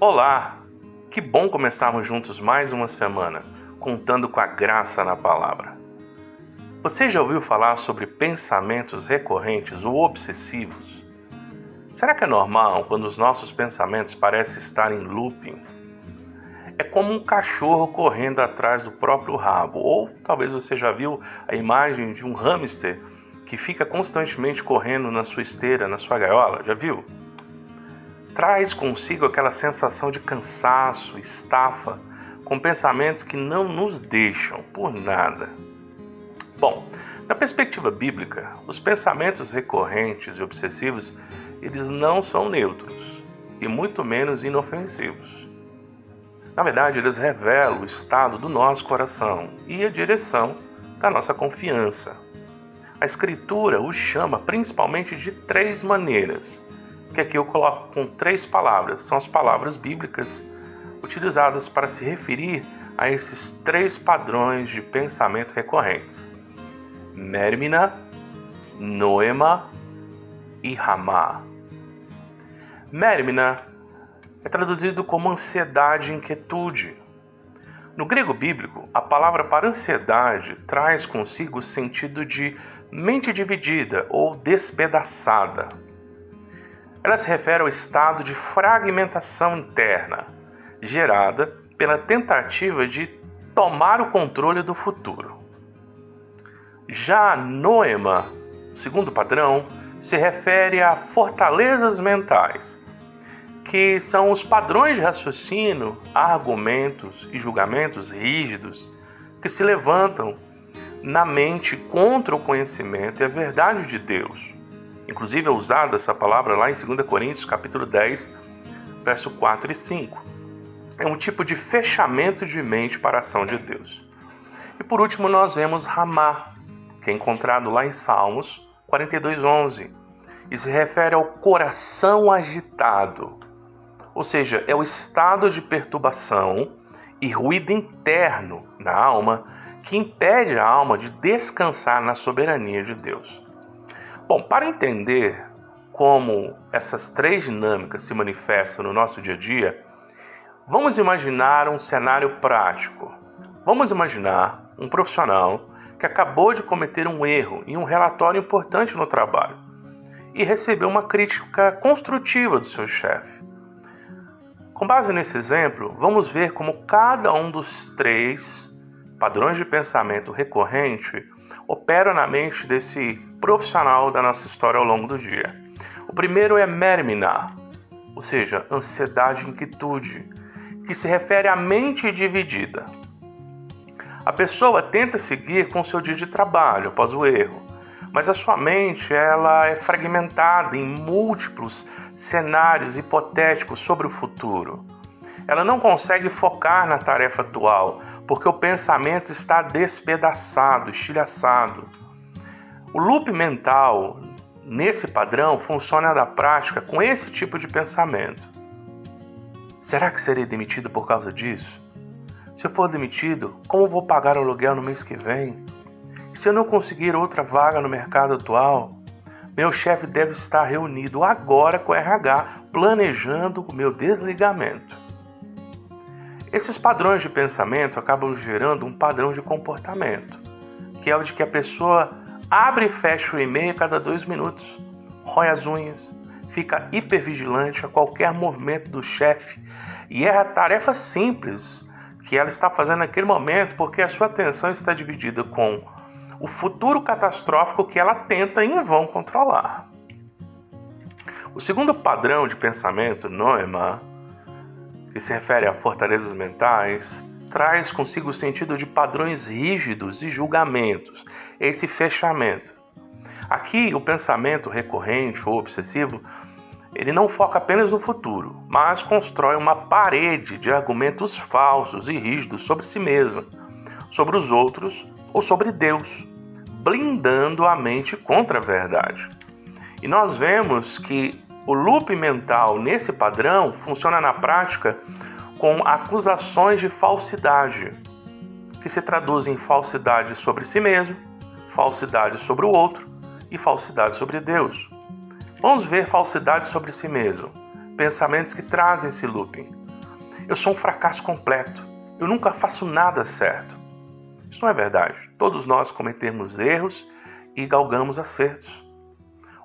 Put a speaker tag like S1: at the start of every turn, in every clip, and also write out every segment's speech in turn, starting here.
S1: Olá! Que bom começarmos juntos mais uma semana, contando com a graça na palavra. Você já ouviu falar sobre pensamentos recorrentes ou obsessivos? Será que é normal quando os nossos pensamentos parecem estar em looping? É como um cachorro correndo atrás do próprio rabo, ou talvez você já viu a imagem de um hamster que fica constantemente correndo na sua esteira, na sua gaiola, já viu? Traz consigo aquela sensação de cansaço, estafa, com pensamentos que não nos deixam por nada. Bom, na perspectiva bíblica, os pensamentos recorrentes e obsessivos, eles não são neutros e muito menos inofensivos. Na verdade, eles revelam o estado do nosso coração e a direção da nossa confiança. A Escritura os chama principalmente de 3 maneiras, que aqui eu coloco com 3 palavras. São as palavras bíblicas utilizadas para se referir a esses 3 padrões de pensamento recorrentes: Mérmina, Noema e Ramá. Mérmina é traduzido como ansiedade e inquietude. No grego bíblico, a palavra para ansiedade traz consigo o sentido de mente dividida ou despedaçada. Ela se refere ao estado de fragmentação interna, gerada pela tentativa de tomar o controle do futuro. Já Noema, o segundo padrão, se refere a fortalezas mentais, que são os padrões de raciocínio, argumentos e julgamentos rígidos que se levantam na mente contra o conhecimento e a verdade de Deus. Inclusive é usada essa palavra lá em 2 Coríntios, capítulo 10, verso 4 e 5. É um tipo de fechamento de mente para a ação de Deus. E por último nós vemos Ramá, que é encontrado lá em Salmos 42:11, e se refere ao coração agitado. Ou seja, é o estado de perturbação e ruído interno na alma que impede a alma de descansar na soberania de Deus. Bom, para entender como essas 3 dinâmicas se manifestam no nosso dia a dia, vamos imaginar um cenário prático. Vamos imaginar um profissional que acabou de cometer um erro em um relatório importante no trabalho e recebeu uma crítica construtiva do seu chefe. Com base nesse exemplo, vamos ver como cada um dos 3 padrões de pensamento recorrente opera na mente desse profissional da nossa história ao longo do dia. O primeiro é Mérmina, ou seja, ansiedade e inquietude, que se refere à mente dividida. A pessoa tenta seguir com seu dia de trabalho após o erro, mas a sua mente ela é fragmentada em múltiplos cenários hipotéticos sobre o futuro. Ela não consegue focar na tarefa atual, porque o pensamento está despedaçado, estilhaçado. O loop mental, nesse padrão, funciona na prática com esse tipo de pensamento. Será que serei demitido por causa disso? Se eu for demitido, como vou pagar o aluguel no mês que vem? E se eu não conseguir outra vaga no mercado atual? Meu chefe deve estar reunido agora com o RH, planejando o meu desligamento. Esses padrões de pensamento acabam gerando um padrão de comportamento, que é o de que a pessoa abre e fecha o e-mail a cada 2 minutos, rói as unhas, fica hipervigilante a qualquer movimento do chefe e erra tarefas simples que ela está fazendo naquele momento porque a sua atenção está dividida com o futuro catastrófico que ela tenta em vão controlar. O segundo padrão de pensamento, Noema, que se refere a fortalezas mentais, traz consigo o sentido de padrões rígidos e julgamentos, esse fechamento. Aqui, o pensamento recorrente ou obsessivo, ele não foca apenas no futuro, mas constrói uma parede de argumentos falsos e rígidos sobre si mesmo, sobre os outros ou sobre Deus, blindando a mente contra a verdade. E nós vemos que o loop mental nesse padrão funciona na prática com acusações de falsidade, que se traduzem em falsidade sobre si mesmo, falsidade sobre o outro e falsidade sobre Deus. Vamos ver falsidade sobre si mesmo, pensamentos que trazem esse looping. Eu sou um fracasso completo. Eu nunca faço nada certo. Isso não é verdade. Todos nós cometemos erros e galgamos acertos.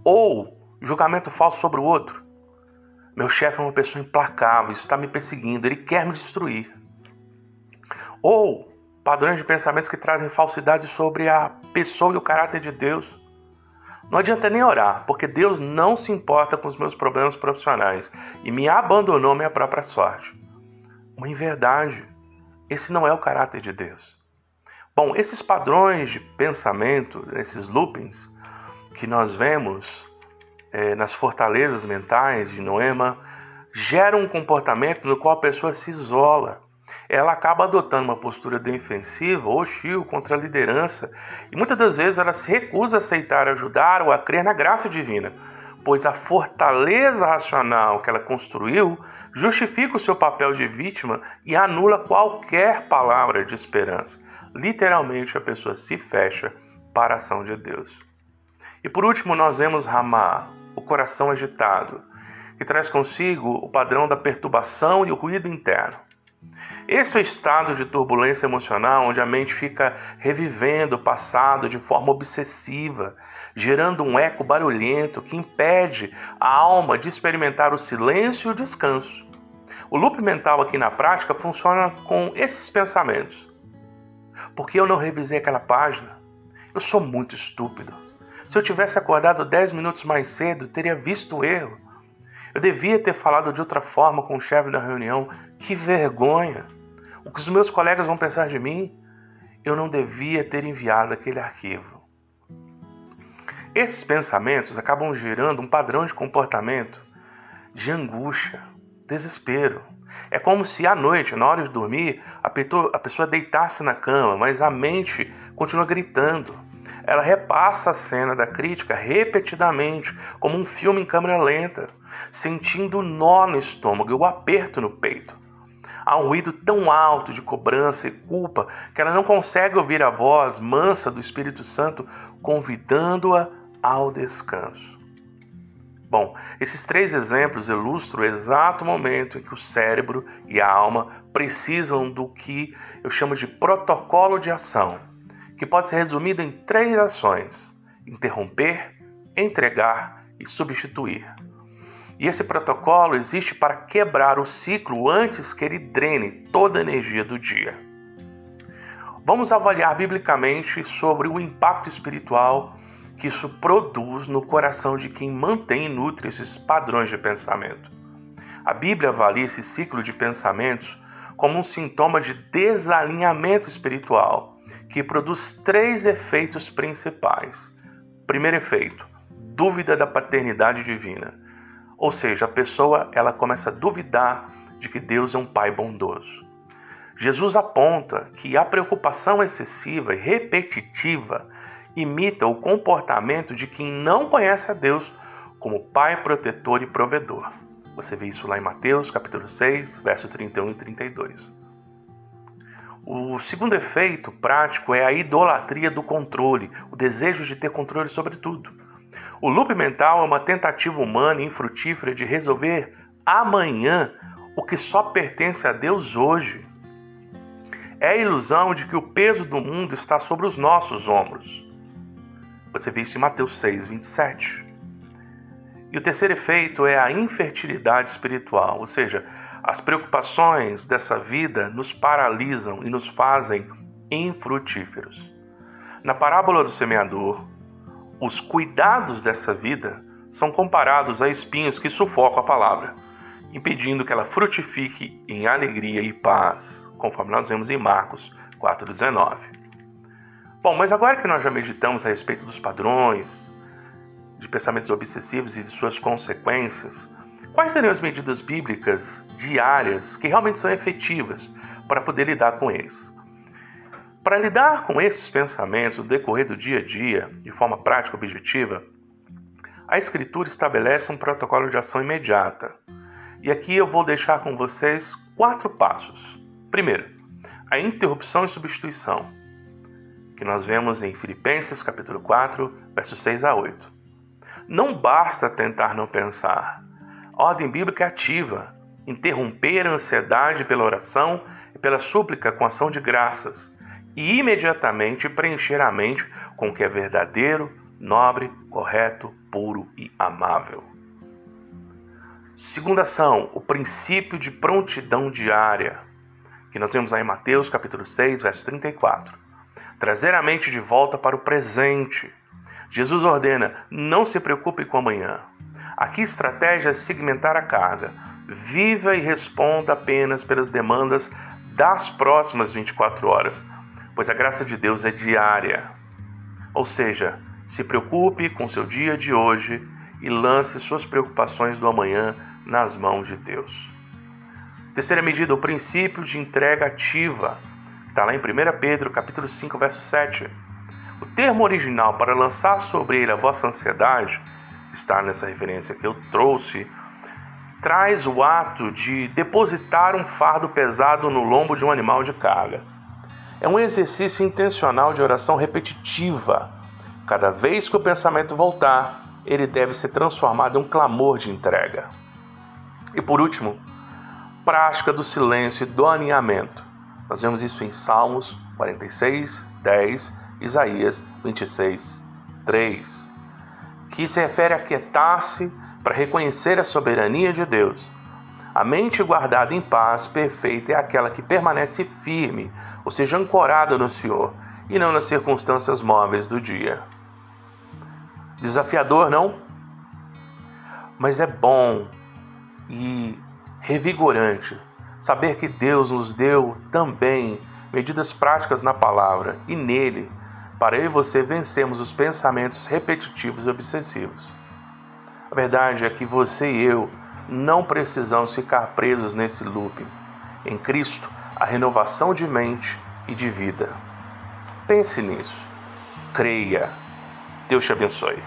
S1: Ou julgamento falso sobre o outro. Meu chefe é uma pessoa implacável, está me perseguindo, ele quer me destruir. Ou padrões de pensamentos que trazem falsidade sobre a pessoa e o caráter de Deus. Não adianta nem orar, porque Deus não se importa com os meus problemas profissionais e me abandonou à minha própria sorte. Uma inverdade. Esse não é o caráter de Deus. Bom, esses padrões de pensamento, esses loopings que nós vemos nas fortalezas mentais de Noema, geram um comportamento no qual a pessoa se isola. Ela acaba adotando uma postura defensiva, hostil contra a liderança, e muitas das vezes ela se recusa a aceitar, ajudar ou a crer na graça divina, pois a fortaleza racional que ela construiu justifica o seu papel de vítima e anula qualquer palavra de esperança. Literalmente, a pessoa se fecha para a ação de Deus. E por último, nós vemos Ramá, o coração agitado, que traz consigo o padrão da perturbação e o ruído interno. Esse é o estado de turbulência emocional onde a mente fica revivendo o passado de forma obsessiva, gerando um eco barulhento que impede a alma de experimentar o silêncio e o descanso. O loop mental aqui na prática funciona com esses pensamentos. Por que eu não revisei aquela página? Eu sou muito estúpido. Se eu tivesse acordado 10 minutos mais cedo, teria visto o erro. Eu devia ter falado de outra forma com o chefe da reunião. Que vergonha! O que os meus colegas vão pensar de mim? Eu não devia ter enviado aquele arquivo. Esses pensamentos acabam gerando um padrão de comportamento de angústia, desespero. É como se à noite, na hora de dormir, a pessoa deitasse na cama, mas a mente continua gritando. Ela repassa a cena da crítica repetidamente, como um filme em câmera lenta, sentindo o nó no estômago e o aperto no peito. Há um ruído tão alto de cobrança e culpa que ela não consegue ouvir a voz mansa do Espírito Santo convidando-a ao descanso. Bom, esses 3 exemplos ilustram o exato momento em que o cérebro e a alma precisam do que eu chamo de protocolo de ação, que pode ser resumido em 3 ações: interromper, entregar e substituir. E esse protocolo existe para quebrar o ciclo antes que ele drene toda a energia do dia. Vamos avaliar biblicamente sobre o impacto espiritual que isso produz no coração de quem mantém e nutre esses padrões de pensamento. A Bíblia avalia esse ciclo de pensamentos como um sintoma de desalinhamento espiritual, que produz 3 efeitos principais. Primeiro efeito, dúvida da paternidade divina. Ou seja, a pessoa ela começa a duvidar de que Deus é um pai bondoso. Jesus aponta que a preocupação excessiva e repetitiva imita o comportamento de quem não conhece a Deus como pai protetor e provedor. Você vê isso lá em Mateus, capítulo 6, verso 31 e 32. O segundo efeito prático é a idolatria do controle, o desejo de ter controle sobre tudo. O loop mental é uma tentativa humana e infrutífera de resolver amanhã o que só pertence a Deus hoje. É a ilusão de que o peso do mundo está sobre os nossos ombros. Você vê isso em Mateus 6, 27. E o terceiro efeito é a infertilidade espiritual, ou seja, as preocupações dessa vida nos paralisam e nos fazem infrutíferos. Na parábola do semeador, os cuidados dessa vida são comparados a espinhos que sufocam a palavra, impedindo que ela frutifique em alegria e paz, conforme nós vemos em Marcos 4,19. Bom, mas agora que nós já meditamos a respeito dos padrões, de pensamentos obsessivos e de suas consequências, quais seriam as medidas bíblicas diárias que realmente são efetivas para poder lidar com eles? Para lidar com esses pensamentos no decorrer do dia a dia, de forma prática e objetiva, a Escritura estabelece um protocolo de ação imediata. E aqui eu vou deixar com vocês 4 passos. Primeiro, a interrupção e substituição, que nós vemos em Filipenses capítulo 4, versos 6 a 8. Não basta tentar não pensar. A ordem bíblica é ativa. interromper a ansiedade pela oração e pela súplica com ação de graças, e imediatamente preencher a mente com o que é verdadeiro, nobre, correto, puro e amável. Segunda ação, o princípio de prontidão diária, que nós vemos aí em Mateus capítulo 6, verso 34. Trazer a mente de volta para o presente. Jesus ordena, não se preocupe com amanhã. Aqui a estratégia é segmentar a carga. Viva e responda apenas pelas demandas das próximas 24 horas, pois a graça de Deus é diária. Ou seja, se preocupe com o seu dia de hoje e lance suas preocupações do amanhã nas mãos de Deus. Terceira medida, o princípio de entrega ativa. Está lá em 1 Pedro capítulo 5, verso 7. O termo original para lançar sobre ele a vossa ansiedade, que está nessa referência que eu trouxe, traz o ato de depositar um fardo pesado no lombo de um animal de carga. É um exercício intencional de oração repetitiva. Cada vez que o pensamento voltar, ele deve ser transformado em um clamor de entrega. E por último, prática do silêncio e do aninhamento. Nós vemos isso em Salmos 46, 10, Isaías 26, 3, que se refere a quietar-se para reconhecer a soberania de Deus. A mente guardada em paz perfeita é aquela que permanece firme, ou seja, ancorada no Senhor, e não nas circunstâncias móveis do dia. Desafiador, não? Mas é bom e revigorante saber que Deus nos deu também medidas práticas na palavra e nele, para eu e você vencermos os pensamentos repetitivos e obsessivos. A verdade é que você e eu não precisamos ficar presos nesse looping. Em Cristo, a renovação de mente e de vida. Pense nisso. Creia. Deus te abençoe.